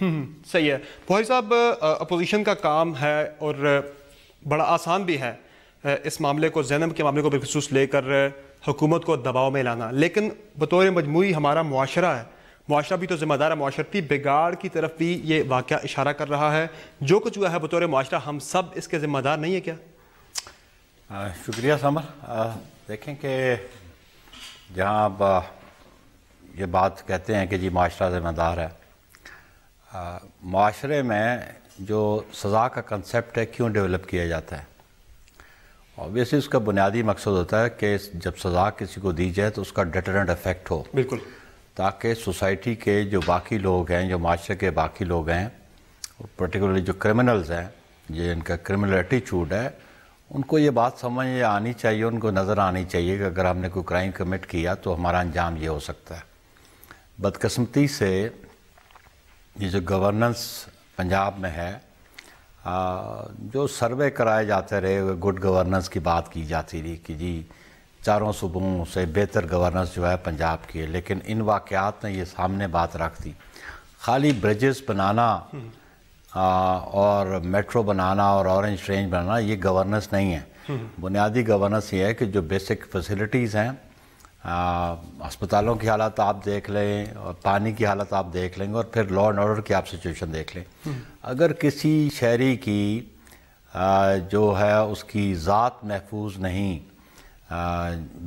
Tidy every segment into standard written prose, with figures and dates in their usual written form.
صحیح ہے بھائی صاحب، اپوزیشن کا کام ہے اور بڑا آسان بھی ہے اس معاملے کو، زینب کے معاملے کو بالخصوص لے کر حکومت کو دباؤ میں لانا، لیکن بطور مجموعی ہمارا معاشرہ ہے، معاشرہ بھی تو ذمہ دار ہے، معاشرتی بگاڑ کی طرف بھی یہ واقعہ اشارہ کر رہا ہے، جو کچھ ہوا ہے بطور معاشرہ ہم سب اس کے ذمہ دار نہیں ہیں کیا؟ شکریہ سمر۔ دیکھیں کہ جہاں آپ یہ بات کہتے ہیں کہ جی معاشرہ ذمہ دار ہے، معاشرے میں جو سزا کا کنسیپٹ ہے کیوں ڈیولپ کیا جاتا ہے؟ اوبیسلی اس کا بنیادی مقصد ہوتا ہے کہ جب سزا کسی کو دی جائے تو اس کا ڈیٹرنٹ افیکٹ ہو، بالکل، تاکہ سوسائٹی کے جو باقی لوگ ہیں، جو معاشرے کے باقی لوگ ہیں، پرٹیکولرلی جو کرمنلز ہیں، جن کا کرمنل ایٹیچیوڈ ہے، ان کو یہ بات سمجھ آنی چاہیے، ان کو نظر آنی چاہیے کہ اگر ہم نے کوئی کرائم کمٹ کیا تو ہمارا انجام یہ ہو سکتا ہے۔ بدقسمتی سے یہ جو گورننس پنجاب میں ہے، جو سروے کرائے جاتے رہے، گڈ گورننس کی بات کی جاتی رہی کہ جی چاروں صوبوں سے بہتر گورننس جو ہے پنجاب کی ہے، لیکن ان واقعات نے یہ سامنے بات رکھ دی، خالی بریجز بنانا اور میٹرو بنانا اور اورنج رینج بنانا یہ گورننس نہیں ہے۔ بنیادی گورننس یہ ہے کہ جو بیسک فیسلٹیز ہیں، ہسپتالوں کی حالت آپ دیکھ لیں اور پانی کی حالت آپ دیکھ لیں گے، اور پھر لا اینڈ آرڈر کی آپ سچویشن دیکھ لیں۔ اگر کسی شہری کی جو ہے اس کی ذات محفوظ نہیں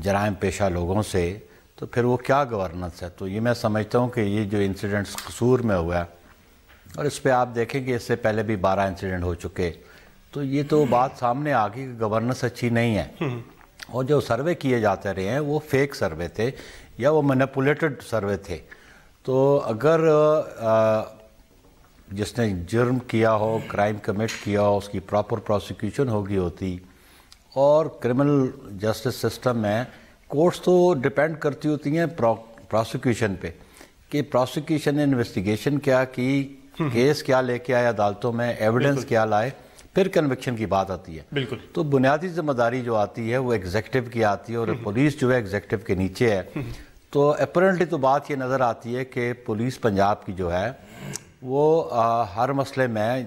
جرائم پیشہ لوگوں سے، تو پھر وہ کیا گورننس ہے؟ تو یہ میں سمجھتا ہوں کہ یہ جو انسیڈنٹس قصور میں ہوا ہے، اور اس پہ آپ دیکھیں کہ اس سے پہلے بھی 12 انسیڈنٹ ہو چکے، تو یہ تو بات سامنے آ گئی کہ گورننس اچھی نہیں ہے۔ اور جو سروے کیے جاتے رہے ہیں وہ فیک سروے تھے یا وہ مینیپولیٹڈ سروے تھے۔ تو اگر جس نے جرم کیا ہو، کرائم کمٹ کیا ہو، اس کی پراپر پروسیکیوشن ہوگی ہوتی، اور کرمنل جسٹس سسٹم میں کورٹس تو ڈیپینڈ کرتی ہوتی ہیں پروسیکیوشن پہ، کہ پروسیکیوشن نے انویسٹیگیشن کیا کی، کیس کیا لے کے آئے عدالتوں میں، ایویڈنس کیا لائے، پھر کنوکشن کی بات آتی ہے۔ بالکل، تو بنیادی ذمہ داری جو آتی ہے وہ ایگزیکٹو کی آتی ہے، اور پولیس جو ہے ایگزیکٹو کے نیچے ہے۔ تو اپیرنٹلی تو بات یہ نظر آتی ہے کہ پولیس پنجاب کی جو ہے وہ ہر مسئلے میں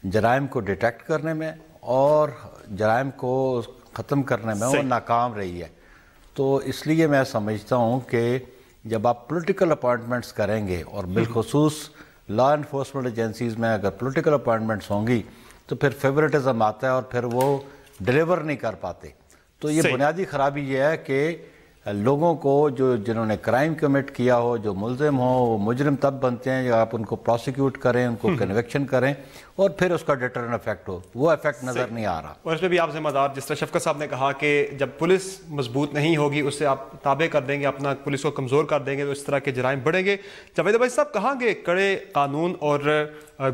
جرائم کو ڈیٹیکٹ کرنے میں اور جرائم کو ختم کرنے میں وہ ناکام رہی ہے۔ تو اس لیے میں سمجھتا ہوں کہ جب آپ پولیٹیکل اپوائنٹمنٹس کریں گے، اور بالخصوص لا انفورسمنٹ ایجنسیز میں اگر پولیٹیکل اپوائنٹمنٹس ہوں گی، تو پھر فیورٹزم آتا ہے اور پھر وہ ڈیلیور نہیں کر پاتے۔ تو یہ بنیادی خرابی یہ ہے کہ لوگوں کو جنہوں نے کرائم کمٹ کیا ہو، جو ملزم ہو، وہ مجرم تب بنتے ہیں جب آپ ان کو پروسیکیوٹ کریں، ان کو کنوکشن کریں، اور پھر اس کا ڈیٹرن افیکٹ ہو، وہ افیکٹ نظر نہیں آ رہا۔ اور اس میں بھی آپ ذمہ دار، جس طرح شفقت صاحب نے کہا کہ جب پولیس مضبوط نہیں ہوگی، اس سے آپ تابع کر دیں گے، اپنا پولیس کو کمزور کر دیں گے، تو اس طرح کے جرائم بڑھیں گے۔ جاوید بھائی صاحب، کہاں گے کڑے قانون اور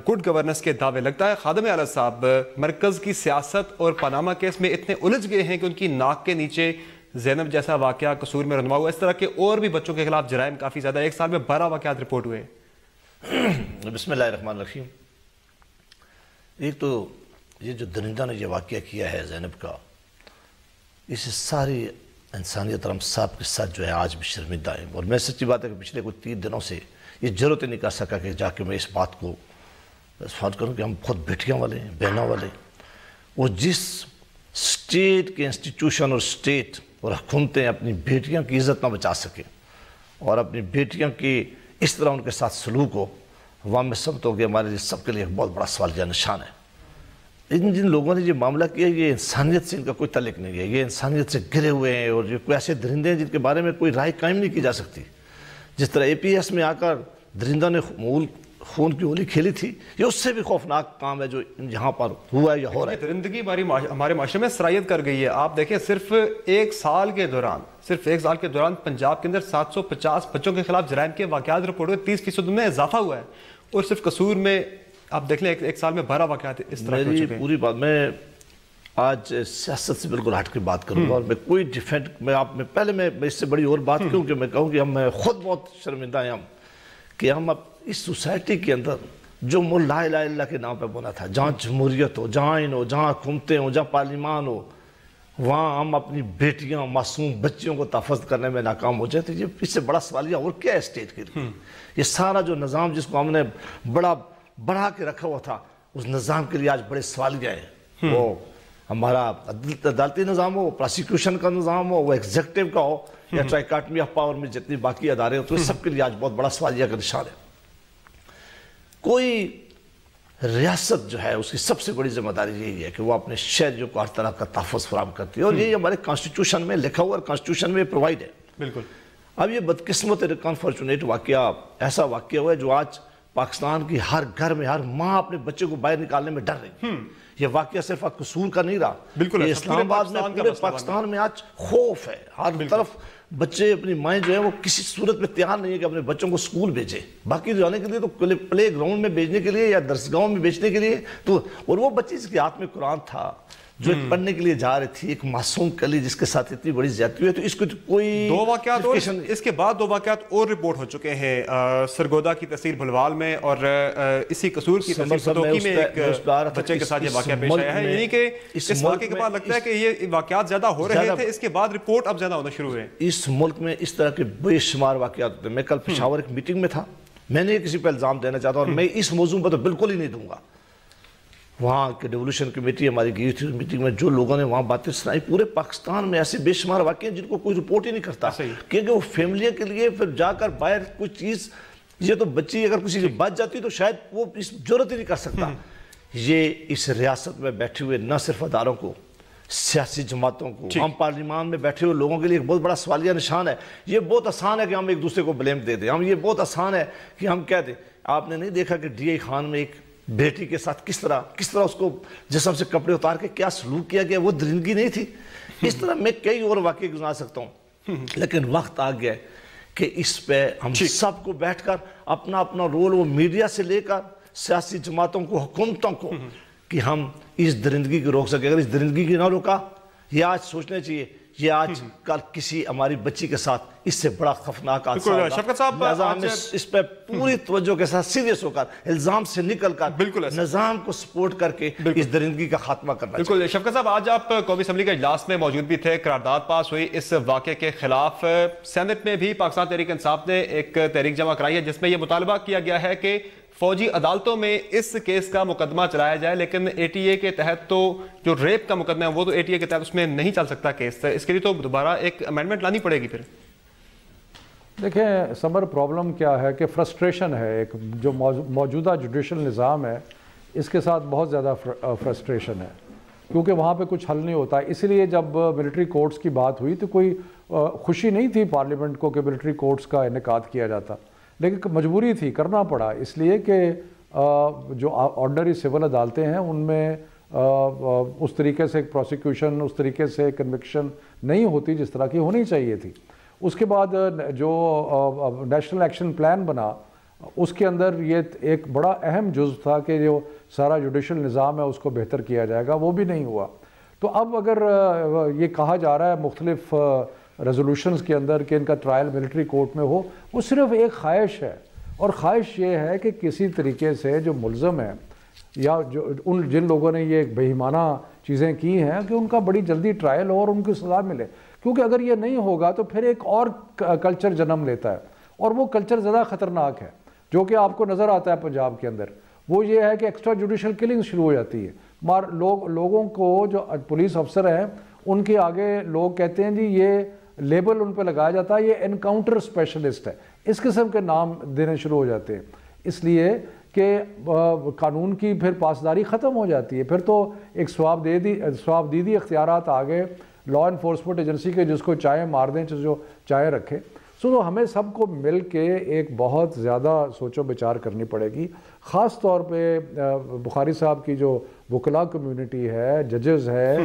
گڈ گورننس کے دعوے؟ لگتا ہے خادم اعلیٰ صاحب مرکز کی سیاست اور پاناما کیس میں اتنے الجھ گئے ہیں کہ ان کی ناک کے نیچے زینب جیسا واقعہ قصور میں رونما ہوا، اس طرح کے اور بھی بچوں کے خلاف جرائم کافی زیادہ، ایک سال میں 12 واقعات رپورٹ ہوئے۔ بسم اللہ الرحمن الرحیم۔ ایک تو یہ جو درندہ نے یہ واقعہ کیا ہے زینب کا، اس ساری انسانیت اور ہم صاحب کے ساتھ جو ہے آج بھی شرمندہ ہیں، اور میں سچی بات ہے کہ پچھلے کچھ 3 دنوں سے یہ ضرورت نہیں کر سکا کہ جا کے میں اس بات کو فون کروں کہ ہم خود بیٹیاں والے ہیں، بہنوں والے، اور جس اسٹیٹ کے انسٹیٹیوشن اور اسٹیٹ اور حکومتیں اپنی بیٹیاں کی عزت نہ بچا سکیں، اور اپنی بیٹیاں کی اس طرح ان کے ساتھ سلوک ہو، عوام میں سب تو کہ ہمارے لیے سب کے لیے ایک بہت بڑا سوال کا نشان ہے۔ جن لوگوں نے یہ معاملہ کیا، یہ انسانیت سے ان کا کوئی تعلق نہیں ہے، یہ انسانیت سے گرے ہوئے ہیں، اور یہ کوئی ایسے درندے ہیں جن کے بارے میں کوئی رائے قائم نہیں کی جا سکتی۔ جس طرح APS میں آ کر درندہ نے خون کی ہولی کھیلی تھی، یہ اس سے بھی خوفناک کام ہے جو یہاں پر ہوا ہے یا ہو رہا ہے۔ درندگی ہمارے معاشرے میں سرایت کر گئی ہے۔ آپ دیکھیں صرف ایک سال کے دوران پنجاب کے اندر 750 بچوں کے خلاف جرائم کے واقعات رپورٹ ہوئے، 30% میں اضافہ ہوا ہے، اور صرف قصور میں آپ دیکھ لیں ایک سال میں 12 واقعات اس طرح کے ہو چکے ہیں۔ پوری بات میں آج سیاست سے بالکل ہٹ کے بات کروں گا، اور میں کوئی ڈیفینڈ پہلے میں اس سے بڑی اور بات کیوں کہ میں کہوں کہ ہم خود بہت شرمندہ ہیں کہ ہم اب اس سوسائٹی کے اندر جو ملک لا الہ الا اللہ کے نام پہ بنا تھا، جہاں جمہوریت ہو، جہاں آئین ہو، جہاں حکومتیں ہوں، جہاں پارلیمان ہو، وہاں ہم اپنی بیٹیاں معصوم بچیوں کو تحفظ کرنے میں ناکام ہو جائے تو یہ اس سے بڑا سوالیہ اور کیا ہے اسٹیٹ کے لیے؟ یہ سارا جو نظام جس کو ہم نے بڑا بڑھا کے رکھا ہوا تھا اس نظام کے لیے آج بڑے سوالیہ ہیں. وہ ہمارا عدالتی نظام ہو, پراسیکیوشن کا نظام ہو, وہ ایگزیکٹو کا ہو, یا ٹرائیکاٹمی آف پاور میں جتنی باقی ادارے ہو, تو اس سب کے لیے آج بہت بڑا سوالیہ کا نشان ہے. کوئی ریاست جو ہے اس کی سب سے بڑی ذمہ داری یہی ہے کہ وہ اپنے شہریوں کو ہر طرح کا تحفظ فراہم کرتی ہے, اور یہی ہمارے کانسٹیٹیوشن میں لکھا ہوا اور کانسٹیٹیوشن میں پرووائڈ ہے. بالکل. اب یہ بدقسمت انفارچونیٹ واقعہ ایسا واقعہ ہوا ہے جو آج پاکستان کی ہر گھر میں ہر ماں اپنے بچے کو باہر نکالنے میں ڈر رہی. یہ واقعہ صرف قصور کا نہیں رہا, بالکل اسلام آباد میں پورے پاکستان میں آج خوف ہے. ہر طرف بچے اپنی مائیں جو ہیں وہ کسی صورت میں تیار نہیں ہے کہ اپنے بچوں کو سکول بھیجیں. باقی جانے کے لیے تو پلے گراؤنڈ میں بھیجنے کے لیے یا درسگاہوں میں بیچنے کے لیے تو, اور وہ بچی جس کے ہاتھ میں قرآن تھا جو پڑھنے کے لیے جا رہی تھی, ایک معصوم کلی جس کے ساتھ اتنی بڑی زیادتی ہوئی, تو اس کو کوئی دو واقعات اور اس کے بعد 2 واقعات اور رپورٹ ہو چکے ہیں سرگودا کی تحصیل بھلوال میں اور اسی قصور کی تحصیل فتوکی میں ایک بچے کے ساتھ یہ واقعہ پیش آیا ہے. یعنی کہ اس واقعے کے بعد لگتا ہے کہ یہ واقعات زیادہ ہو رہے تھے, اس کے بعد رپورٹ اب زیادہ ہونا شروع ہوئے. اس ملک میں اس طرح کے بے شمار واقعات ہوتے ہیں. میں کل پشاور ایک میٹنگ میں تھا, میں نہیں کسی پہ الزام دینا چاہتا اور میں اس موضوع پر تو بالکل ہی نہیں دوں گا. وہاں کے ڈیولوشن کمیٹی ہماری گئی تھی میٹنگ میں, جو لوگوں نے وہاں باتیں سنائی, پورے پاکستان میں ایسے بے شمار واقعے ہیں جن کو کوئی رپورٹ ہی نہیں کرتا, کیونکہ وہ فیملیوں کے لیے پھر جا کر باہر کوئی چیز, یہ تو بچی اگر کسی سے بچ جاتی تو شاید وہ اس جرت ہی نہیں کر سکتا. یہ اس ریاست میں بیٹھے ہوئے نہ صرف اداروں کو, سیاسی جماعتوں کو, ہم پارلیمان میں بیٹھے ہوئے لوگوں کے لیے ایک بہت بڑا سوالیہ نشان ہے. یہ بہت آسان ہے کہ ہم ایک دوسرے کو بلیم دے دیں, یہ بہت آسان ہے کہ ہم کہہ دیں. آپ نے نہیں دیکھا کہ ڈی آئی خان میں ایک بیٹی کے ساتھ کس طرح اس کو جسم سے کپڑے اتار کے کیا سلوک کیا گیا, وہ درندگی نہیں تھی. اس طرح میں کئی اور واقعے گزار سکتا ہوں, لیکن وقت آ گیا کہ اس پہ ہم سب کو بیٹھ کر اپنا رول, وہ میڈیا سے لے کر سیاسی جماعتوں کو, حکومتوں کو, کہ ہم اس درندگی کو روک سکیں. اگر اس درندگی کی نہ روکا, یہ آج سوچنا چاہیے یہ آج کل کسی ہماری بچی کے ساتھ اس سے بڑا خفناک حادثہ ہوگا. شفقت صاحب, لہٰذا ہمیں اس پہ پوری توجہ کے ساتھ سیریس ہو کر, الزام سے نکل کر, نظام کو سپورٹ کر کے اس درندگی کا خاتمہ کرنا چاہیے. بالکل. شفقت صاحب, آج آپ قومی اسمبلی کے اجلاس میں موجود بھی تھے, قرارداد پاس ہوئی اس واقعے کے خلاف. سینٹ میں بھی پاکستان تحریک انصاف نے ایک تحریک جمع کرائی ہے جس میں یہ مطالبہ کیا گیا ہے کہ فوجی عدالتوں میں اس کیس کا مقدمہ چلایا جائے, لیکن اے ٹی اے کے تحت تو جو ریپ کا مقدمہ ہے وہ تو اے ٹی اے کے تحت اس میں نہیں چل سکتا کیس. اس کے لیے تو دوبارہ ایک امینڈمنٹ لانی پڑے گی. پھر دیکھیں سمر پرابلم کیا ہے کہ فرسٹریشن ہے, ایک جو موجودہ جوڈیشل نظام ہے اس کے ساتھ بہت زیادہ فرسٹریشن ہے, کیونکہ وہاں پہ کچھ حل نہیں ہوتا. اسی لیے جب ملٹری کورٹس کی بات ہوئی تو کوئی خوشی نہیں تھی پارلیمنٹ کو کہ ملٹری کورٹس کا انعقاد کیا جاتا, لیکن مجبوری تھی, کرنا پڑا, اس لیے کہ جو آرڈنری سول عدالتیں ہیں ان میں اس طریقے سے پروسیکیوشن, اس طریقے سے کنوکشن نہیں ہوتی جس طرح کی ہونی چاہیے تھی. اس کے بعد جو نیشنل ایکشن پلان بنا اس کے اندر یہ ایک بڑا اہم جزو تھا کہ جو سارا جوڈیشل نظام ہے اس کو بہتر کیا جائے گا, وہ بھی نہیں ہوا. تو اب اگر یہ کہا جا رہا ہے مختلف ریزولوشنز کے اندر کہ ان کا ٹرائل ملٹری کورٹ میں ہو, وہ صرف ایک خواہش ہے, اور خواہش یہ ہے کہ کسی طریقے سے جو ملزم ہیں یا جو جن لوگوں نے یہ بے ایمانہ چیزیں کی ہیں کہ ان کا بڑی جلدی ٹرائل ہو اور ان کی سزا ملے. کیونکہ اگر یہ نہیں ہوگا تو پھر ایک اور کلچر جنم لیتا ہے, اور وہ کلچر زیادہ خطرناک ہے جو کہ آپ کو نظر آتا ہے پنجاب کے اندر. وہ یہ ہے کہ ایکسٹرا جوڈیشل کلنگ شروع ہو جاتی ہے. لوگوں کو جو پولیس افسر ہیں ان کے آگے لوگ کہتے ہیں جی یہ لیبل ان پہ لگایا جاتا ہے یہ انکاؤنٹر اسپیشلسٹ ہے, اس قسم کے نام دینے شروع ہو جاتے ہیں, اس لیے کہ قانون کی پھر پاسداری ختم ہو جاتی ہے. پھر تو ایک ثواب دیدی اختیارات آ گئے لا انفورسمنٹ ایجنسی کے, جس کو چاہے مار دیں جو چاہے رکھے. تو ہمیں سب کو مل کے ایک بہت زیادہ سوچ و بچار کرنی پڑے گی, خاص طور پہ بخاری صاحب کی جو وکلاء کمیونٹی ہے, ججز ہے.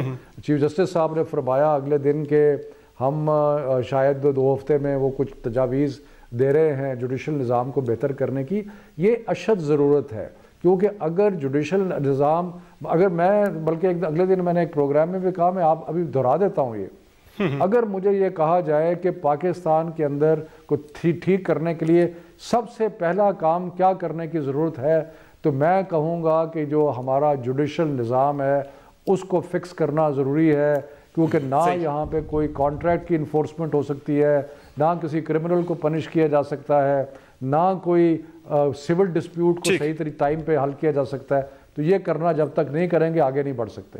چیف جسٹس صاحب نے فرمایا اگلے دن کہ ہم شاید 2 ہفتے میں وہ کچھ تجاویز دے رہے ہیں جوڈیشل نظام کو بہتر کرنے کی. یہ اشد ضرورت ہے, کیونکہ اگر جوڈیشل نظام, اگر میں بلکہ اگلے دن میں نے ایک پروگرام میں بھی کہا, میں آپ ابھی دہرا دیتا ہوں یہ, اگر مجھے یہ کہا جائے کہ پاکستان کے اندر کو ٹھیک کرنے کے لیے سب سے پہلا کام کیا کرنے کی ضرورت ہے, تو میں کہوں گا کہ جو ہمارا جوڈیشل نظام ہے اس کو فکس کرنا ضروری ہے, کیونکہ نہ یہاں پہ کوئی کانٹریکٹ کی انفورسمنٹ ہو سکتی ہے، نہ کسی کرمنل کو پنش کیا جا سکتا ہے، نہ کوئی سول ڈسپیوٹ کو صحیح ٹائم پہ حل کیا جا سکتا ہے. تو یہ کرنا جب تک نہیں کریں گے آگے نہیں بڑھ سکتے.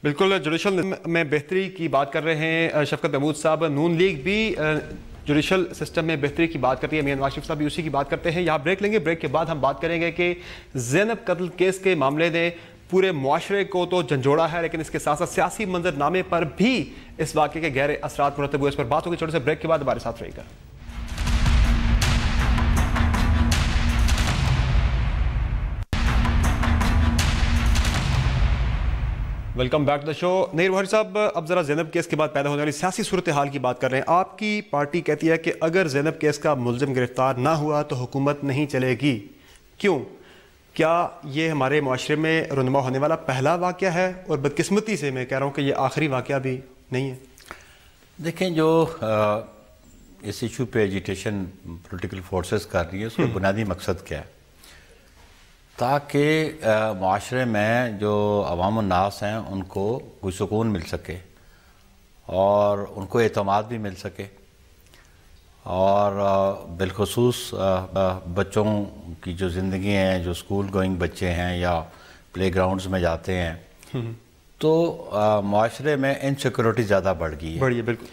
بالکل جوڈیشل میں بہتری کی بات کر رہے ہیں شفقت محمود صاحب. نون لیگ بھی جوڈیشل سسٹم میں بہتری کی بات کرتی ہے، میاں نواز شریف صاحب بھی اسی کی بات کرتے ہیں. یہاں بریک لیں گے، بریک کے بعد ہم بات کریں گے کہ زینب قتل کیس کے معاملے نے پورے معاشرے کو تو جھنجھوڑا ہے، لیکن اس کے ساتھ ساتھ سیاسی منظرنامے پر بھی اس واقعے کے گہرے اثرات مرتب ہوئے. اس پر بات ہوگی چھوٹے سے بریک کے بعد. ہمارے ساتھ رہے گا. ویلکم بیک ٹو دا شو. نیر بخاری صاحب، اب ذرا زینب کیس کے بعد پیدا ہونے والی سیاسی صورتحال کی بات کر رہے ہیں. آپ کی پارٹی کہتی ہے کہ اگر زینب کیس کا ملزم گرفتار نہ ہوا تو حکومت نہیں چلے گی. کیوں؟ کیا یہ ہمارے معاشرے میں رونما ہونے والا پہلا واقعہ ہے؟ اور بدقسمتی سے میں کہہ رہا ہوں کہ یہ آخری واقعہ بھی نہیں ہے. دیکھیں، جو اس ایشو پہ ایجیٹیشن پولیٹیکل فورسز کر رہی ہے اس کا بنیادی مقصد کیا ہے؟ تاکہ معاشرے میں جو عوام الناس ہیں ان کو کوئی سکون مل سکے اور ان کو اعتماد بھی مل سکے، اور بالخصوص بچوں کی جو زندگی ہیں، جو اسکول گوئنگ بچے ہیں یا پلے گراؤنڈز میں جاتے ہیں، تو معاشرے میں انسیکیورٹی زیادہ بڑھ گئی ہے. بالکل.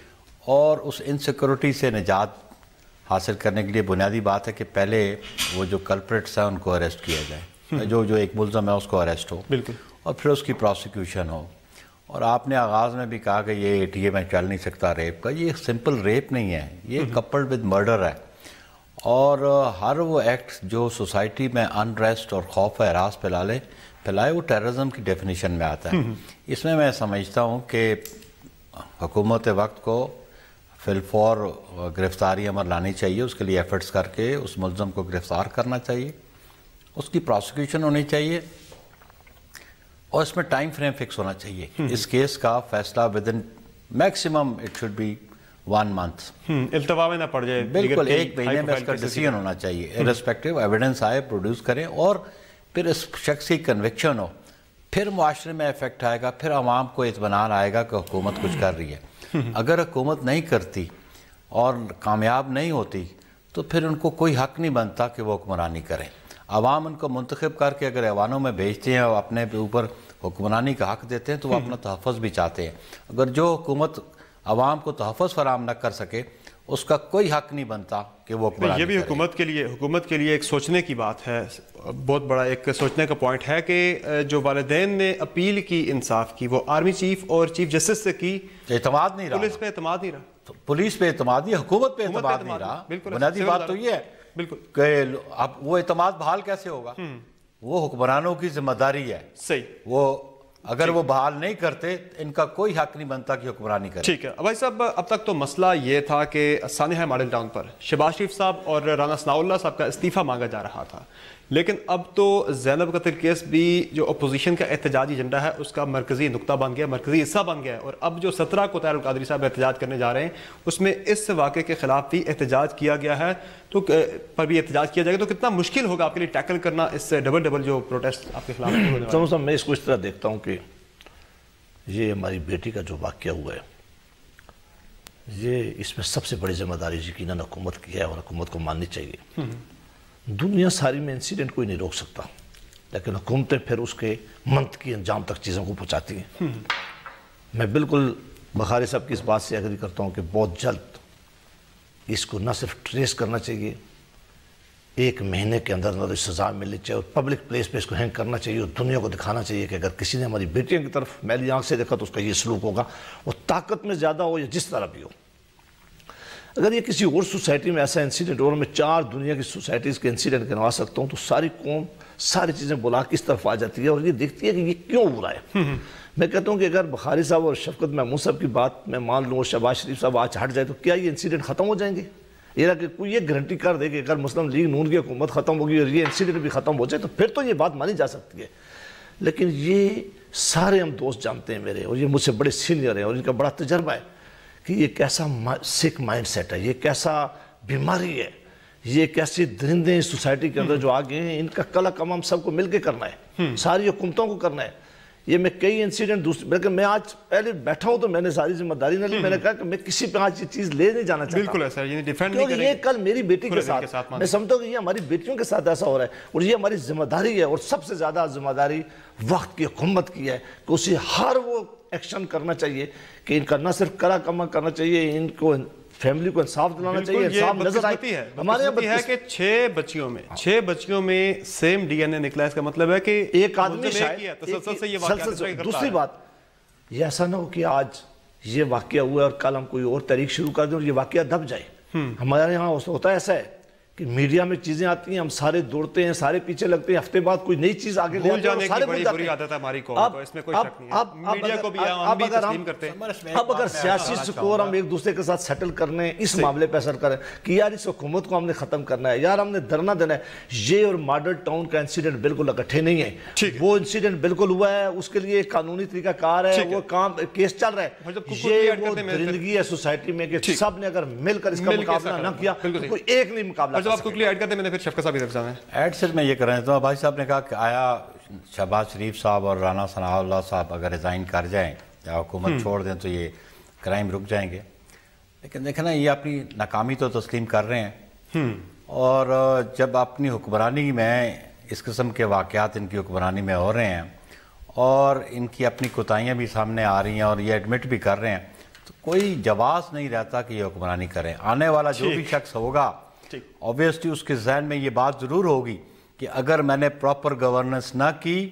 اور اس انسیکیورٹی سے نجات حاصل کرنے کے لیے بنیادی بات ہے کہ پہلے وہ جو کلپریٹس ہیں ان کو اریسٹ کیا جائے، جو ایک ملزم ہے اس کو اریسٹ ہو، بالکل، اور پھر اس کی پروسیکیوشن ہو. اور آپ نے آغاز میں بھی کہا کہ یہ ATA میں چل نہیں سکتا ریپ کا. یہ سمپل ریپ نہیں ہے، یہ کپلڈ ود مرڈر ہے. اور ہر وہ ایکٹ جو سوسائٹی میں انریسٹ اور خوف و ہراس پھیلائے وہ ٹیررزم کی ڈیفینیشن میں آتا ہے. اس میں سمجھتا ہوں کہ حکومت وقت کو فی الفور گرفتاری عمل لانی چاہیے، اس کے لیے ایفرٹس کر کے اس ملزم کو گرفتار کرنا چاہیے، اس کی پروسیکیوشن ہونی چاہیے، اور اس میں ٹائم فریم فکس ہونا چاہیے. اس کیس کا فیصلہ within maximum it should be 1 month. التوا میں نہ پڑ جائے. بالکل 1 مہینے میں اس کا ڈیسیژن ہونا چاہیے. ارسپیکٹو ایویڈنس آئے پروڈیوس کریں، اور پھر اس شخص کی کنوکشن ہو، پھر معاشرے میں افیکٹ آئے گا، پھر عوام کو اطمینان آئے گا کہ حکومت کچھ کر رہی ہے. اگر حکومت نہیں کرتی اور کامیاب نہیں ہوتی تو پھر ان کو کوئی حق نہیں بنتا کہ وہ حکمرانی کریں. عوام ان کو منتخب کر کے اگر ایوانوں میں بھیجتے ہیں اور اپنے اوپر حکمرانی کا حق دیتے ہیں تو وہ اپنا تحفظ بھی چاہتے ہیں. اگر جو حکومت عوام کو تحفظ فراہم نہ کر سکے اس کا کوئی حق نہیں بنتا کہ وہ حکمرانی کرے. یہ بھی حکومت کے لیے ایک سوچنے کی بات ہے، بہت بڑا ایک سوچنے کا پوائنٹ ہے کہ جو والدین نے اپیل کی انصاف کی وہ آرمی چیف اور چیف جسٹس سے کی، اعتماد نہیں رہا، پولیس پہ اعتماد نہیں رہا، پولیس پہ اعتماد نہیں، حکومت پہ اعتماد نہیں رہا. بنیادی بات تو یہ ہے بالکل کہ اب وہ اعتماد بحال کیسے ہوگا؟ وہ حکمرانوں کی ذمہ داری ہے. صحیح. وہ اگر وہ بحال نہیں کرتے ان کا کوئی حق نہیں بنتا کہ حکمرانی کرے. ٹھیک ہے بھائی صاحب، اب تک تو مسئلہ یہ تھا کہ سانحہ ماڈل ٹاؤن پر شہباز شریف صاحب اور رانا ثناء اللہ صاحب کا استعفیٰ مانگا جا رہا تھا، لیکن اب تو زینب قتل کیس بھی جو اپوزیشن کا احتجاجی ایجنڈا ہے اس کا مرکزی نقطہ بن گیا، مرکزی حصہ بن گیا ہے. اور اب جو 17 کو طاہر القادری صاحب احتجاج کرنے جا رہے ہیں اس میں اس واقعے کے خلاف بھی احتجاج کیا گیا ہے، تو پر بھی احتجاج کیا جائے گا تو کتنا مشکل ہوگا آپ کے لیے ٹیکل کرنا اس ڈبل جو پروٹیسٹ آپ کے خلاف؟ میں اس کو اس طرح دیکھتا ہوں کہ یہ ہماری بیٹی کا جو واقعہ ہوا ہے، یہ اس میں سب سے بڑی ذمہ داری یقیناً حکومت کی ہے اور حکومت کو ماننی چاہیے. دنیا ساری میں انسیڈنٹ کوئی نہیں روک سکتا، لیکن حکومتیں پھر اس کے منطقی انجام تک چیزوں کو پہنچاتی ہیں. میں بالکل بخاری صاحب کی اس بات سے ایگری کرتا ہوں کہ بہت جلد اس کو نہ صرف ٹریس کرنا چاہیے، 1 مہینے کے اندر سزا ملنی چاہیے، اور پبلک پلیس پہ اس کو ہینگ کرنا چاہیے، اور دنیا کو دکھانا چاہیے کہ اگر کسی نے ہماری بیٹیوں کی طرف میلی آنکھ سے دیکھا تو اس کا یہ سلوک ہوگا، وہ طاقت میں زیادہ ہو یا جس طرح بھی ہو. اگر یہ کسی اور سوسائٹی میں ایسا انسیڈنٹ اور میں 4 دنیا کی سوسائٹیز کے انسیڈنٹ گنوا سکتا ہوں تو ساری قوم ساری چیزیں بلا کے اس طرف آ جاتی ہے اور یہ دیکھتی ہے کہ یہ کیوں ہو رہا ہے. میں کہتا ہوں کہ اگر بخاری صاحب اور شفقت محمود صاحب کی بات میں مان لوں اور شہباز شریف صاحب آج ہٹ جائے تو کیا یہ انسیڈنٹ ختم ہو جائیں گے؟ یہ کہ کوئی یہ گارنٹی کر دے کہ اگر مسلم لیگ نون کی حکومت ختم ہوگی اور یہ انسیڈنٹ بھی ختم ہو جائے تو پھر تو یہ بات مانی جا سکتی ہے. لیکن یہ سارے ہم دوست جانتے ہیں میرے، اور یہ مجھ سے بڑے سینئر ہیں اور ان کا بڑا تجربہ ہے کہ یہ کیسا سک مائنڈ سیٹ ہے، یہ کیسا بیماری ہے، یہ کیسے درندے سوسائٹی کے اندر جو آگے ہیں، ان کا کلا کام ہم سب کو مل کے کرنا ہے، ساری حکومتوں کو کرنا ہے. یہ میں کئی انسیڈنٹ بلکہ میں آج پہلے بیٹھا ہوں تو میں نے ساری ذمہ داری نہ لی, میں نے کہا کہ میں کسی پہ آج یہ چیز لے نہیں جانا چاہتا. بالکل ایسا ہے, ڈیفینڈ نہیں کریں. یہ کل میری بیٹی کے ساتھ میں سمجھتا ہوں کہ یہ ہماری بیٹیوں کے ساتھ ایسا ہو رہا ہے, اور یہ ہماری ذمہ داری ہے, اور سب سے زیادہ ذمہ داری وقت کی حکومت کی ہے کہ اسے ہر وہ ایکشن کرنا چاہیے کہ ان کا نہ صرف کرا کما کرنا چاہیے, ان کو فیملی کو انصاف دلانا چاہیے, انصاف نظر آتی ہے. ہمارے یہاں ہے کہ 6 بچیوں میں سیم ڈی این اے نکلا, اس کا مطلب ہے کہ ایک آدمی تسلسل سے یہ واقعہ. دوسری بات یہ ایسا نہ ہو کہ آج یہ واقعہ ہوا اور کل ہم کوئی اور تحریک شروع کر دیں اور یہ واقعہ دب جائے. ہمارے یہاں ہوتا ہے ایسا ہے کہ میڈیا میں چیزیں آتی ہیں, ہم سارے دوڑتے ہیں, سارے پیچھے لگتے ہیں, ہفتے بعد کوئی نئی چیز آگے لے آتے ہیں, سارے بھول جاتے ہیں. عادت ہے ہماری قوم کو, اس میں کوئی شک نہیں ہے. میڈیا کو بھی ہم بھی تسلیم کرتے ہیں. اب اگر سیاسی سکور ہم ایک دوسرے کے ساتھ سیٹل کرنے اس معاملے پہ اثر کریں کہ یار اس حکومت کو ہم نے ختم کرنا ہے, یار ہم نے دھرنا دینا ہے. یہ اور ماڈل ٹاؤن کا انسیڈنٹ بالکل اکٹھے نہیں ہے. وہ انسیڈنٹ بالکل ہوا ہے, اس کے لیے قانونی طریقہ کار ہے, وہ کام کیس چل رہا ہے. یہ وہ درندگی ہے سوسائٹی میں کہ سب نے اگر مل کر اس کا مقابلہ نہ کیا تو کوئی ایک نہیں مقابلہ کر سکتا. میں نے پھر شفقت صاحب ادھر ہیں ایڈ صرف میں یہ کر رہا ہوں. بھائی صاحب نے کہا کہ آیا شہباز شریف صاحب اور رانا ثناء اللہ صاحب اگر ریزائن کر جائیں یا حکومت چھوڑ دیں تو یہ کرائم رک جائیں گے. لیکن دیکھیں نا, یہ اپنی ناکامی تو تسلیم کر رہے ہیں, اور جب اپنی حکمرانی میں اس قسم کے واقعات ان کی حکمرانی میں ہو رہے ہیں اور ان کی اپنی کوتاہیاں بھی سامنے آ رہی ہیں اور یہ ایڈمٹ بھی کر رہے ہیں, تو کوئی جواز نہیں رہتا کہ یہ حکمرانی کریں. آنے والا جو بھی شخص ہوگا obviously اس کے ذہن میں یہ بات ضرور ہوگی کہ اگر میں نے پراپر گورننس نہ کی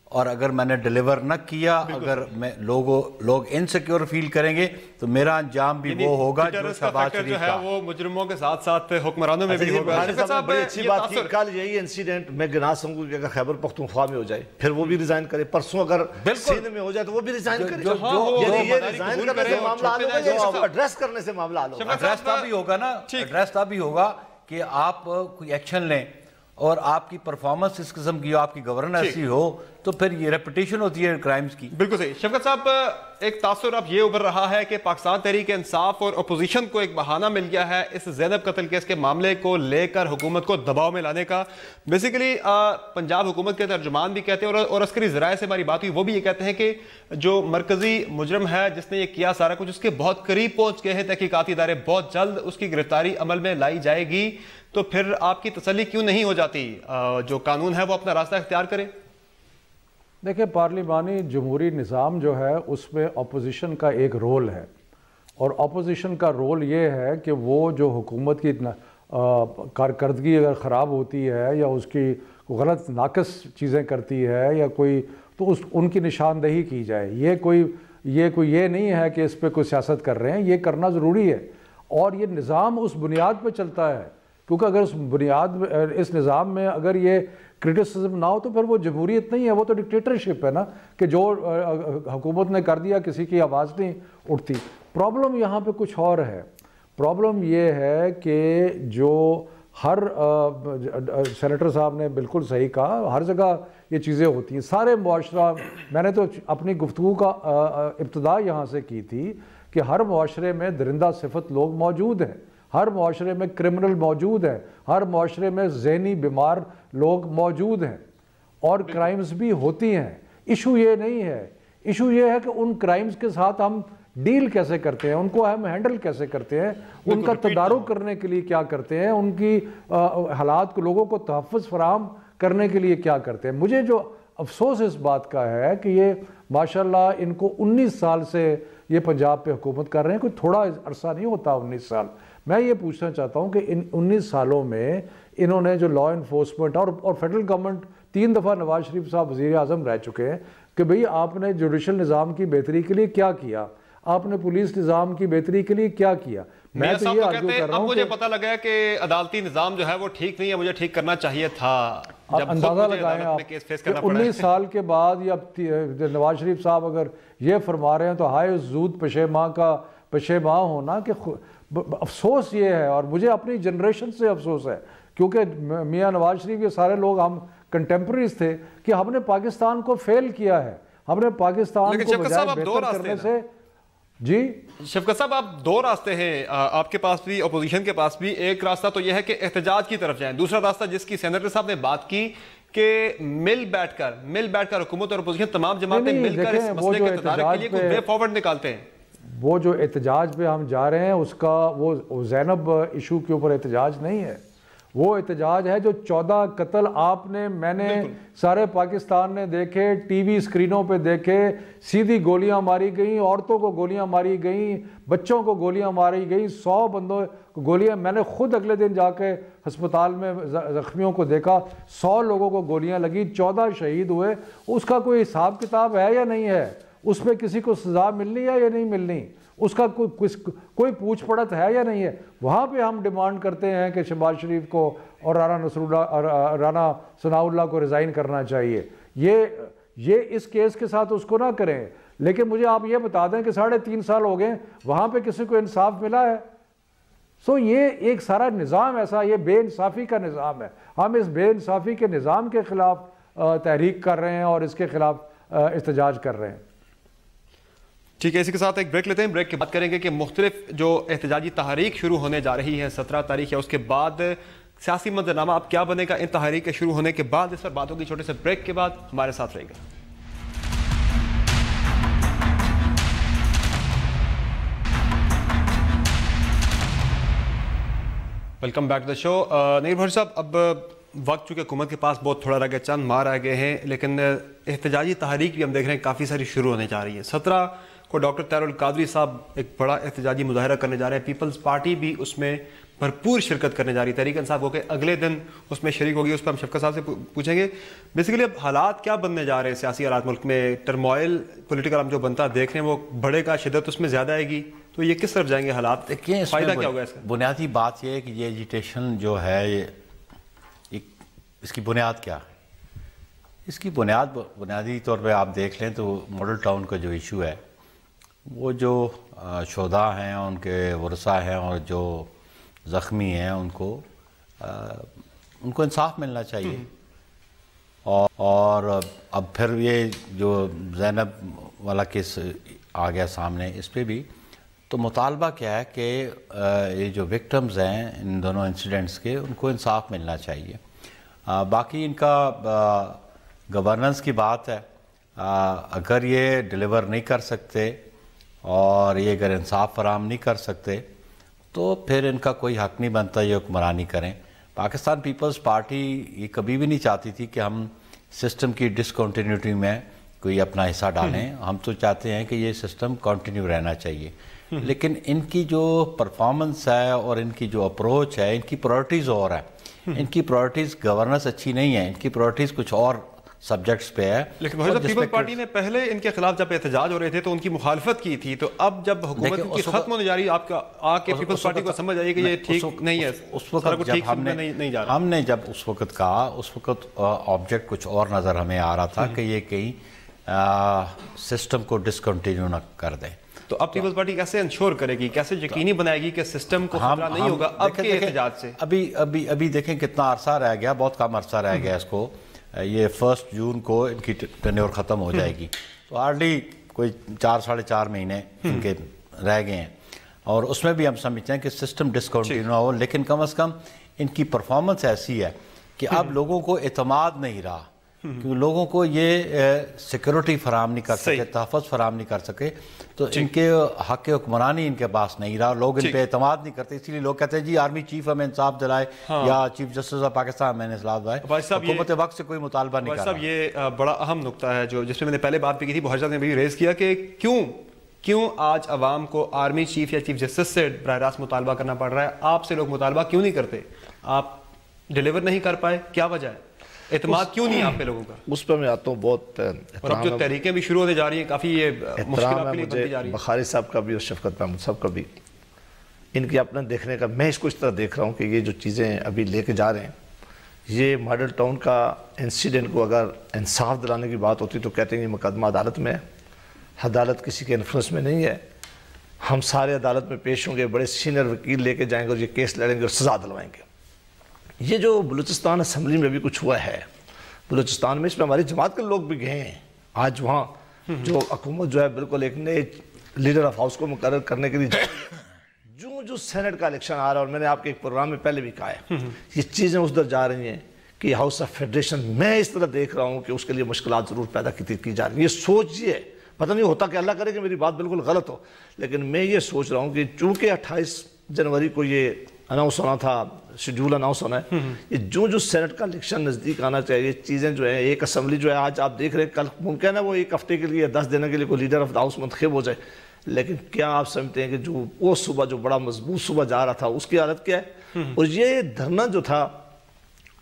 اور اگر میں نے ڈیلیور نہ کیا, اگر میں لوگ انسیکیور فیل کریں گے تو میرا انجام بھی وہ ہوگا جو شہباز شریف کا. وہ مجرموں کے ساتھ ساتھ حکمرانوں میں بھی ہوگا. بڑی اچھی بات کی کل یہی انسیڈنٹ میں گنا سکوں کہ اگر خیبر پختونخوا میں ہو جائے پھر وہ بھی ریزائن کرے, پرسوں اگر سندھ میں ہو جائے تو وہ بھی ریزائن کرے. یعنی یہ ریزائن کرنے سے معاملہ حل ہوگا یا ایڈریس کرنے سے معاملہ حل ہوگا. ایڈریس تب بھی ہوگا نا, ایڈریس تب بھی ہوگا کہ آپ کوئی ایکشن لیں اور آپ کی پرفارمنس اس قسم کی ہو, آپ کی گورننس ایسی ہو, تو پھر یہ ریپیٹیشن ہوتی ہے کرائمز کی. بالکل صحیح. شفقت صاحب, ایک تاثر اب یہ ابھر رہا ہے کہ پاکستان تحریک انصاف اور اپوزیشن کو ایک بہانہ مل گیا ہے اس زینب قتل کیس کے معاملے کو لے کر حکومت کو دباؤ میں لانے کا. بیسیکلی پنجاب حکومت کے ترجمان بھی کہتے ہیں اور عسکری ذرائع سے ہماری بات ہوئی, وہ بھی یہ کہتے ہیں کہ جو مرکزی مجرم ہے جس نے یہ کیا سارا کچھ, اس کے بہت قریب پہنچ گئے ہیں تحقیقاتی ادارے, بہت جلد اس کی گرفتاری عمل میں لائی جائے گی. تو پھر آپ کی تسلی کیوں نہیں ہو جاتی جو قانون ہے وہ اپنا راستہ اختیار کرے؟ دیکھیں, پارلیمانی جمہوری نظام جو ہے اس میں اپوزیشن کا ایک رول ہے, اور اپوزیشن کا رول یہ ہے کہ وہ جو حکومت کی کارکردگی اگر خراب ہوتی ہے یا اس کی غلط ناقص چیزیں کرتی ہے یا کوئی, تو ان کی نشاندہی کی جائے. یہ نہیں ہے کہ اس پہ کوئی سیاست کر رہے ہیں, یہ کرنا ضروری ہے. اور یہ نظام اس بنیاد پہ چلتا ہے, کیونکہ اگر اس نظام میں اگر یہ کرٹیسزم نہ ہو تو پھر وہ جمہوریت نہیں ہے, وہ تو ڈکٹیٹرشپ ہے نا, کہ جو حکومت نے کر دیا کسی کی آواز نہیں اٹھتی. پرابلم یہاں پہ کچھ اور ہے. پرابلم یہ ہے کہ جو ہر سینیٹر صاحب نے بالکل صحیح کہا, ہر جگہ یہ چیزیں ہوتی ہیں. سارے معاشرہ, میں نے تو اپنی گفتگو کا ابتدا یہاں سے کی تھی کہ ہر معاشرے میں درندہ صفت لوگ موجود ہیں, ہر معاشرے میں کرمنل موجود ہیں, ہر معاشرے میں ذہنی بیمار لوگ موجود ہیں, اور کرائمز بھی ہوتی ہیں. ایشو یہ نہیں ہے, ایشو یہ ہے کہ ان کرائمز کے ساتھ ہم ڈیل کیسے کرتے ہیں, ان کو ہم ہینڈل کیسے کرتے ہیں, ان کا تدارک کرنے کے لیے کیا کرتے ہیں, ان کی حالات کو, لوگوں کو تحفظ فراہم کرنے کے لیے کیا کرتے ہیں. مجھے جو افسوس اس بات کا ہے کہ یہ ماشاءاللہ ان کو 19 سال سے یہ پنجاب پہ حکومت کر رہے ہیں, کوئی تھوڑا عرصہ نہیں ہوتا 19 سال. میں یہ پوچھنا چاہتا ہوں کہ ان 19 سالوں میں انہوں نے جو لا انفورسمنٹ اور فیڈرل گورنمنٹ 3 دفعہ نواز شریف صاحب وزیر اعظم رہ چکے ہیں کہ بھئی آپ نے جوڈیشل نظام کی بہتری کے لیے کیا کیا, آپ نے پولیس نظام کی بہتری کے لیے کیا کیا. میں تو یہ آرگو کر رہا ہوں مجھے پتہ لگا کہ عدالتی نظام جو ہے وہ ٹھیک نہیں ہے, مجھے ٹھیک کرنا چاہیے تھا. اندازہ لگائیں آپ کہ 19 سال کے بعد یا نواز شریف صاحب اگر یہ فرما رہے ہیں تو ہائے زود پشیماں ہونا کہ افسوس یہ ہے. اور مجھے اپنی جنریشن سے افسوس ہے کیونکہ میاں نواز شریف یہ سارے لوگ ہم کنٹمپریز تھے کہ ہم نے پاکستان کو فیل کیا ہے, ہم نے پاکستان کو بجائے بہتر کرنے سے. جی شفقت صاحب, آپ 2 راستے ہیں آپ کے پاس بھی, اپوزیشن کے پاس بھی. ایک راستہ تو یہ ہے کہ احتجاج کی طرف جائیں, دوسرا راستہ جس کی سینیٹر صاحب نے بات کی کہ مل بیٹھ کر حکومت اور اپوزیشن تمام جماعتیں مل کر اس مسئلے کے تدارک کے لیے کوئی وے فارورڈ نکالتے ہیں؟ وہ جو احتجاج پہ ہم جا رہے ہیں اس کا وہ زینب ایشو کے اوپر احتجاج نہیں ہے، وہ احتجاج ہے جو 14 قتل آپ نے میں نے سارے پاکستان نے دیکھے، ٹی وی اسکرینوں پہ دیکھے، سیدھی گولیاں ماری گئیں، عورتوں کو گولیاں ماری گئیں، بچوں کو گولیاں ماری گئیں، 100 بندوں کو گولیاں، میں نے خود اگلے دن جا کے ہسپتال میں زخمیوں کو دیکھا، 100 لوگوں کو گولیاں لگی، 14 شہید ہوئے۔ اس کا کوئی حساب کتاب ہے یا نہیں ہے؟ اس میں کسی کو سزا ملنی ہے یا نہیں ملنی؟ اس کا کوئی پوچھ پڑت ہے یا نہیں ہے؟ وہاں پہ ہم ڈیمانڈ کرتے ہیں کہ شہباز شریف کو اور رانا ثناء اللہ کو ریزائن کرنا چاہیے۔ یہ اس کیس کے ساتھ اس کو نہ کریں، لیکن مجھے آپ یہ بتا دیں کہ 3.5 سال ہو گئے وہاں پہ کسی کو انصاف ملا ہے؟ سو یہ ایک سارا نظام ایسا، یہ بے انصافی کا نظام ہے۔ ہم اس بے انصافی کے نظام کے خلاف تحریک کر رہے ہیں اور اس کے خلاف احتجاج کر رہے ہیں۔ ٹھیک ہے، اسی کے ساتھ ایک بریک لیتے ہیں، بریک کے بعد کریں گے کہ مختلف جو احتجاجی تحریک شروع ہونے جا رہی ہے 17 تاریخ یا اس کے بعد سیاسی منظرنامہ اب کیا بنے گا ان تحریک کے شروع ہونے کے بعد، اس پر بات ہوگی چھوٹے سے بریک کے بعد۔ ہمارے ساتھ رہے گا۔ ویلکم بیک ٹو دا شو۔ نیر بھٹ صاحب، اب وقت چونکہ حکومت کے پاس بہت تھوڑا رہ گیا، چند ماہ رہ گئے ہیں، لیکن احتجاجی تحریک بھی ہم دیکھ رہے ہیں کافی ساری شروع ہونے جا رہی ہے۔ 17 کو ڈاکٹر طاہر القادری صاحب ایک بڑا احتجاجی مظاہرہ کرنے جا رہے ہیں، پیپلز پارٹی بھی اس میں بھرپور شرکت کرنے جا رہی ہے، تحریک انصاف ہو کے اگلے دن اس میں شریک ہوگی۔ اس پر ہم شفقت صاحب سے پوچھیں گے بیسیکلی اب حالات کیا بننے جا رہے ہیں، سیاسی حالات ملک میں ٹرموائل پولیٹیکل ہم جو بنتا دیکھ رہے ہیں وہ بڑھے گا، شدت اس میں زیادہ آئے گی، تو یہ کس طرف جائیں گے حالات؟ دیکھیں فائدہ کیا ہوگا اس کا؟ بنیادی بات یہ ہے کہ یہ ایجیٹیشن جو ہے اس کی بنیاد کیا ہے؟ اس کی بنیادی طور پہ آپ دیکھ لیں تو ماڈل ٹاؤن کا جو ایشو ہے، وہ جو شہداء ہیں ان کے ورثاء ہیں اور جو زخمی ہیں ان کو انصاف ملنا چاہیے۔ اور اب پھر یہ جو زینب والا کیس آ گیا سامنے، اس پہ بھی تو مطالبہ کیا ہے کہ یہ جو وکٹمز ہیں ان دونوں انسیڈنٹس کے، ان کو انصاف ملنا چاہیے۔ باقی ان کا گورننس کی بات ہے، اگر یہ ڈیلیور نہیں کر سکتے اور یہ اگر انصاف فراہم نہیں کر سکتے تو پھر ان کا کوئی حق نہیں بنتا یہ حکمرانی کریں۔ پاکستان پیپلز پارٹی یہ کبھی بھی نہیں چاہتی تھی کہ ہم سسٹم کی ڈسکنٹینیوٹی میں کوئی اپنا حصہ ڈالیں، ہم تو چاہتے ہیں کہ یہ سسٹم کنٹینیو رہنا چاہیے، لیکن ان کی جو پرفارمنس ہے اور ان کی جو اپروچ ہے، ان کی پرائرٹیز اور ہے، ان کی پرائرٹیز گورننس اچھی نہیں ہے، ان کی پرائرٹیز کچھ اور سبجیکٹس پہ ہے۔ لیکن پیپلز پارٹی نے پہلے ان کے خلاف جب احتجاج ہو رہے تھے تو ان کی مخالفت کی تھی، تو اب جب حکومت کی ختم ہونے جا رہی ہے، آپ کا آ کے پیپلز پارٹی کو سمجھ آئیے کہ یہ ٹھیک نہیں ہے، اس وقت جب ہم نے جب اس وقت کہا، اس وقت آبجیکٹ کچھ اور نظر ہمیں آ رہا تھا کہ یہ کہیں سسٹم کو ڈسکنٹینیو نہ کر دیں۔ تو اب پیپلز پارٹی کیسے انشور کرے گی، کیسے یقینی بنائے گی کہ سسٹم کو خطرہ نہیں ہوگا اب کے احتجاج سے؟ ابھی دیکھیں کتنا عرصہ رہ گیا، بہت کم عرصہ رہ گیا اس کو، یہ 1 جون کو ان کی ٹینیور ختم ہو جائے گی، تو ہارڈلی کوئی 4-4.5 مہینے ان کے رہ گئے ہیں، اور اس میں بھی ہم سمجھتے ہیں کہ سسٹم ڈسکنٹینیو ہو، لیکن کم از کم ان کی پرفارمنس ایسی ہے کہ اب لوگوں کو اعتماد نہیں رہا، کیونکہ لوگوں کو یہ سیکورٹی فراہم نہیں کر سکے، تحفظ فراہم نہیں کر سکے، تو ان کے حق حکمرانی ان کے پاس نہیں رہا، لوگ ان پہ اعتماد نہیں کرتے، اسی لیے لوگ کہتے ہیں جی آرمی چیف ہمیں انصاف دلائے یا چیف جسٹس آف پاکستان ہمیں انصاف دلائے، حکومت وقت سے کوئی مطالبہ نہیں کر رہا۔ یہ بڑا اہم نقطہ ہے جو جس میں نے پہلے بات بھی کی تھی، بہت نے بھی ریز کیا کہ کیوں آج عوام کو آرمی چیف یا چیف جسٹس سے براہ راست مطالبہ کرنا پڑ رہا ہے، آپ سے لوگ مطالبہ کیوں نہیں کرتے؟ آپ ڈیلیور نہیں کر پائے، کیا وجہ ہے؟ اعتماد کیوں نہیں آپ پہ لوگوں کا؟ اس پہ میں آتا ہوں، بہت اور اب جو تحریکیں بھی شروع ہونے جا رہی ہیں کافی یہ مشکل آپ کے لیے بنتی جا رہی ہے۔ بخاری صاحب کا بھی اور شفقت محمود صاحب کا بھی، ان کی اپنا دیکھنے کا، میں اس کو اس طرح دیکھ رہا ہوں کہ یہ جو چیزیں ابھی لے کے جا رہے ہیں، یہ ماڈل ٹاؤن کا انسیڈنٹ کو اگر انصاف دلانے کی بات ہوتی تو کہتے ہیں یہ مقدمہ عدالت میں ہے، عدالت کسی کے انفلوئنس میں نہیں ہے، ہم سارے عدالت میں پیش ہوں گے، بڑے سینئر وکیل لے کے جائیں گے اور یہ کیس لڑیں گے اور سزا دلوائیں گے۔ یہ جو بلوچستان اسمبلی میں بھی کچھ ہوا ہے، بلوچستان میں اس میں ہماری جماعت کے لوگ بھی گئے ہیں، آج وہاں جو حکومت جو ہے بالکل ایک نئے لیڈر آف ہاؤس کو مقرر کرنے کے لیے جو سینٹ کا الیکشن آ رہا ہے، اور میں نے آپ کے ایک پروگرام میں پہلے بھی کہا ہے، یہ چیزیں اس در جا رہی ہیں کہ ہاؤس آف فیڈریشن میں اس طرح دیکھ رہا ہوں کہ اس کے لیے مشکلات ضرور پیدا کی جا رہی ہیں. یہ سوچ یہ ہے, پتہ نہیں ہوتا کہ اللہ کرے کہ میری بات بالکل غلط ہو, لیکن میں یہ سوچ رہا ہوں کہ چونکہ 28 جنوری کو یہ اناؤنس ہونا تھا, شیڈول اناؤنس ہونا ہے, یہ جو سینٹ کا الیکشن نزدیک آنا چاہیے, چیزیں جو ہیں, ایک اسمبلی جو ہے آج آپ دیکھ رہے ہیں, کل ممکن ہے وہ ایک ہفتے کے لیے 10 دن کے لیے کوئی لیڈر آف دا ہاؤس منتخب ہو جائے, لیکن کیا آپ سمجھتے ہیں کہ جو وہ صبح جو بڑا مضبوط صبح جا رہا تھا اس کی حالت کیا ہے؟ اور یہ دھرنا جو تھا,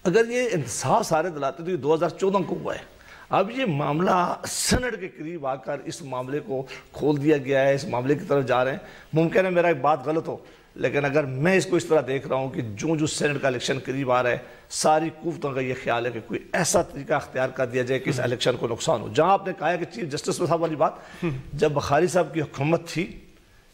اگر یہ انصاف سارے دلاتے تو یہ 2014 کو ہوا ہے. اب یہ معاملہ سینٹ کے قریب آ کر اس معاملے کو کھول دیا گیا ہے, اس معاملے کی طرف جا رہے ہیں. ممکن ہے میرا ایک بات غلط ہو, لیکن اگر میں اس کو اس طرح دیکھ رہا ہوں کہ جو سینٹ کا الیکشن قریب آ رہا ہے, ساری قوتوں کا یہ خیال ہے کہ کوئی ایسا طریقہ اختیار کر دیا جائے کہ اس الیکشن کو نقصان ہو. جہاں آپ نے کہا ہے کہ چیف جسٹس صاحب والی بات, جب بخاری صاحب کی حکومت تھی,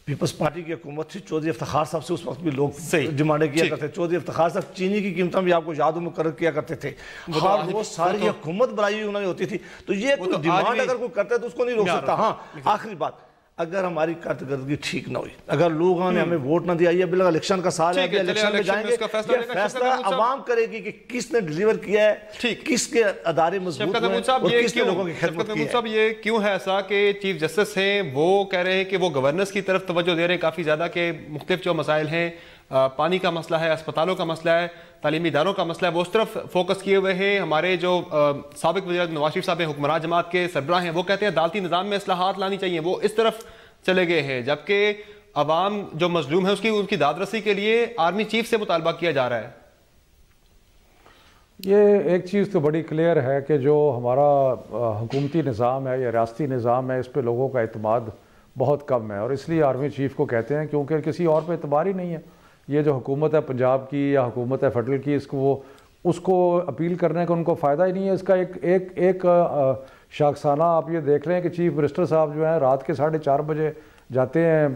پیپلز پارٹی کی حکومت تھی, چودھری افتخار صاحب سے اس وقت بھی لوگ ڈیمانڈ کیا کرتے. چودھری افتخار صاحب چینی کی قیمتیں بھی آپ کو یاد و مقرر کیا کرتے تھے, ہر روز ساری حکومت بنائی ہوئی انہوں نے ہوتی تھی. تو یہ کوئی ڈیمانڈ اگر کوئی کرتا ہے تو اس کو نہیں روک سکتا. ہاں آخری بات, اگر ہماری کارکردگی ٹھیک نہ ہوئی, اگر لوگوں نے ہمیں ووٹ نہ دیا, یہ بالکل الیکشن کا سال ہے, الیکشن میں جائیں گے, یہ فیصلہ عوام کرے گی کہ کس نے ڈیلیور کیا ہے, کس کے ادارے مضبوط ہیں اور کس نے لوگوں کی خدمت کی ہے. یہ کیوں ہے ایسا کہ چیف جسٹس ہیں وہ کہہ رہے ہیں کہ وہ گورننس کی طرف توجہ دے رہے ہیں کافی زیادہ, کہ مختلف جو مسائل ہیں, پانی کا مسئلہ ہے, اسپتالوں کا مسئلہ ہے, تعلیمی اداروں کا مسئلہ ہے, وہ اس طرف فوکس کیے ہوئے ہیں. ہمارے جو سابق وزیر نواز شریف صاحب ہیں, حکمراں جماعت کے سربراہ ہیں, وہ کہتے ہیں عدالتی نظام میں اصلاحات لانی چاہیے, وہ اس طرف چلے گئے ہیں, جبکہ عوام جو مظلوم ہے ان کی داد رسی کے لیے آرمی چیف سے مطالبہ کیا جا رہا ہے. یہ ایک چیز تو بڑی کلیئر ہے کہ جو ہمارا حکومتی نظام ہے یا ریاستی نظام ہے, اس پہ لوگوں کا اعتماد بہت کم ہے, اور اس لیے آرمی چیف کو کہتے ہیں, کیونکہ کسی اور پہ اعتبار ہی نہیں ہے. یہ جو حکومت ہے پنجاب کی یا حکومت ہے فیڈرل کی, اس کو اپیل کرنے کا ان کو فائدہ ہی نہیں ہے. اس کا ایک شاخسانہ آپ یہ دیکھ رہے ہیں کہ چیف منسٹر صاحب جو ہیں رات کے 4:30 بجے جاتے ہیں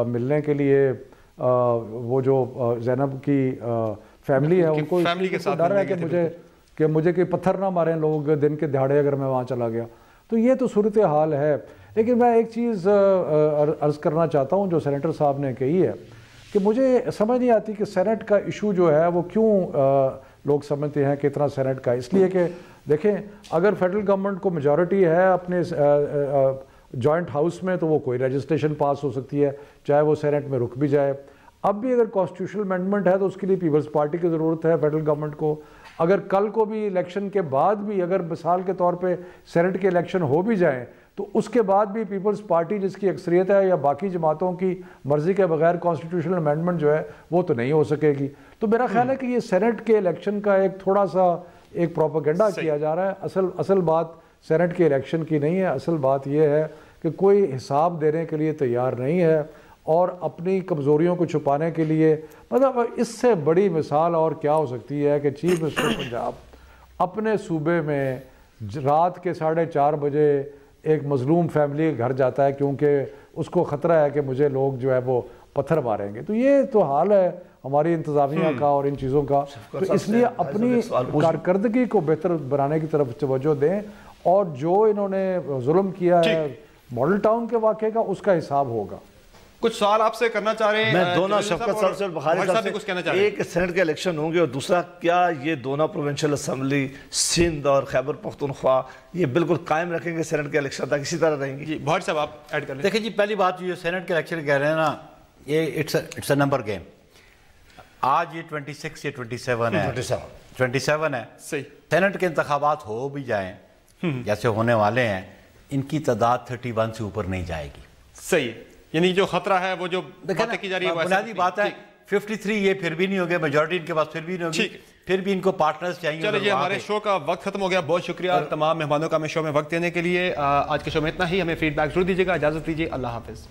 ملنے کے لیے, وہ جو زینب کی فیملی ہے ان کو ڈر ہے کہ مجھے کوئی پتھر نہ ماریں لوگ دن کے دہاڑے اگر میں وہاں چلا گیا. تو یہ تو صورتحال ہے. لیکن میں ایک چیز عرض کرنا چاہتا ہوں جو سینیٹر صاحب نے کہی ہے, کہ مجھے سمجھ نہیں آتی کہ سینٹ کا ایشو جو ہے وہ کیوں لوگ سمجھتے ہیں کہ اتنا سینٹ کا. اس لیے کہ دیکھیں, اگر فیڈرل گورنمنٹ کو میجورٹی ہے اپنے جوائنٹ ہاؤس میں, تو وہ کوئی لیجسلیشن پاس ہو سکتی ہے, چاہے وہ سینٹ میں رک بھی جائے. اب بھی اگر کانسٹیٹیوشنل امینڈمنٹ ہے تو اس کے لیے پیپلز پارٹی کی ضرورت ہے فیڈرل گورنمنٹ کو. اگر کل کو بھی الیکشن کے بعد بھی اگر مثال کے طور پہ سینٹ کے الیکشن ہو بھی جائیں, تو اس کے بعد بھی پیپلز پارٹی جس کی اکثریت ہے یا باقی جماعتوں کی مرضی کے بغیر کانسٹیٹیوشنل امینڈمنٹ جو ہے وہ تو نہیں ہو سکے گی. تو میرا خیال ہے کہ یہ سینٹ کے الیکشن کا ایک تھوڑا سا ایک پروپیگنڈا کیا جا رہا ہے. اصل بات سینٹ کے الیکشن کی نہیں ہے. اصل بات یہ ہے کہ کوئی حساب دینے کے لیے تیار نہیں ہے, اور اپنی کمزوریوں کو چھپانے کے لیے, مطلب اس سے بڑی مثال اور کیا ہو سکتی ہے کہ چیف منسٹر پنجاب اپنے صوبے میں رات کے 4:30 بجے ایک مظلوم فیملی کے گھر جاتا ہے کیونکہ اس کو خطرہ ہے کہ مجھے لوگ جو ہے وہ پتھر ماریں گے. تو یہ تو حال ہے ہماری انتظامیہ کا اور ان چیزوں کا. تو اس لیے اپنی کارکردگی کو بہتر بنانے کی طرف توجہ دیں, اور جو انہوں نے ظلم کیا ہے ماڈل ٹاؤن کے واقعے کا, اس کا حساب ہوگا. کچھ سوال آپ سے کرنا چاہ رہے ہیں. میں دونوں شفقت صاحب سے اور بخاری صاحب سے, ایک سینٹ کے الیکشن ہوں گے, اور دوسرا کیا یہ دونوں پروونشل اسمبلی سندھ اور خیبر پختونخوا یہ بالکل قائم رکھیں گے سینٹ کے الیکشن تک, اسی طرح رہیں گی؟ جی بخاری صاحب آپ ایڈ کر لیں. دیکھیں جی, پہلی بات یہ سینٹ کے الیکشن کہہ رہے ہیں نا, یہ اٹس اے نمبر گیم. آج یہ 26 یا 27 ہے, 27 ہے. صحیح. سینٹ کے انتخابات ہو بھی جائیں جیسے ہونے والے ہیں, ان کی تعداد 31 سے اوپر نہیں جائے گی. صحیح. یعنی جو خطرہ ہے وہ جو باتیں کی جا رہی ہے, بنیادی بات ہے 53 یہ پھر بھی نہیں ہوگے, میجورٹی ان کے پاس پھر بھی نہیں ہوگی, پھر بھی ان کو پارٹنرز چاہیے. چلیں جی, ہمارے شو کا وقت ختم ہو گیا. بہت شکریہ تمام مہمانوں کا ہمیں شو میں وقت دینے کے لیے. آج کے شو میں اتنا ہی. ہمیں فیڈ بیک ضرور دیجیے گا. اجازت دیجیے. اللہ حافظ.